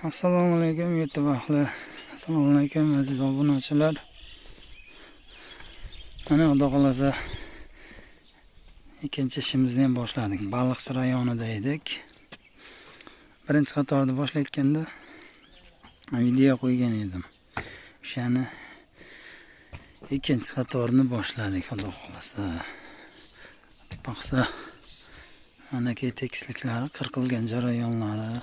Assalomu alaykum YouTube ahli. Assalomu alaykum aziz obunachilar. Mana xudo xolasa ikkinchi ishimizni ham boshladik. Baliqchi rayonida edik. Birinchi qatorni boshlayotganda video qo'ygan edim. O'shani ikkinchi qatorni boshladik xudo xolasa. Baqsa mana tekisliklari, qirqilgan jarayonlari,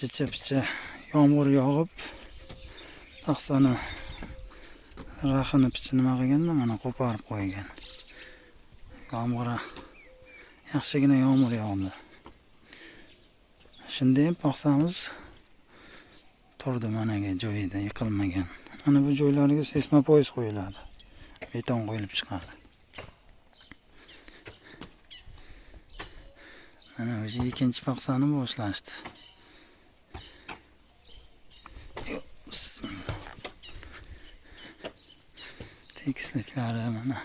jicha-picha yomg'ir yog'ib, taqsani raxini picha nima qilganda mana qo'parib qo'ygan. Yaxshigina yomg'ir yog'di. Shunda ham paxsamiz turdi managa joyida, yiqilmagan. Mana bu joylariga seysmopoyez qo'yiladi. Beton qo'yilib chiqadi. Mana o'sha ikkinchi paxsani boshlashdi. Tekisliklari mana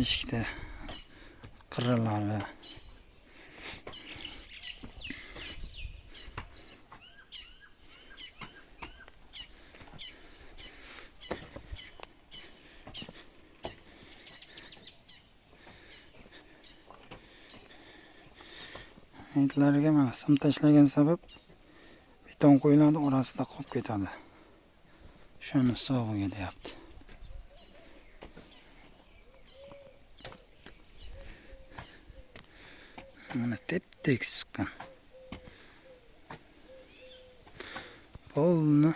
eshikda qirralari, etlariga mana sim tashlagan sabab beton qo'yiladi, orasida qolib ketadi. Shuni sog'iga deyapti. Mana tep-tekis chiqqan. Polni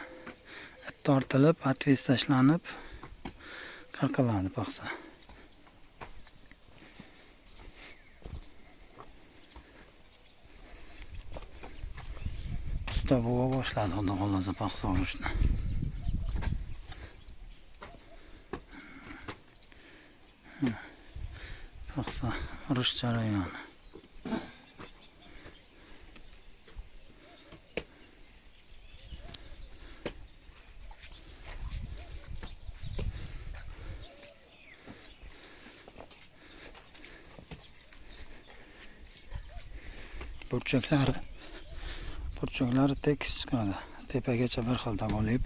tortilib, atves tashlanib, qirqiladi paxsa. Usta buva boshladi xudo xolasa paxsa olishni. Paxsa urush jarayoni. Burchaklari tekis chiqadi. Tepagacha bir xil davolib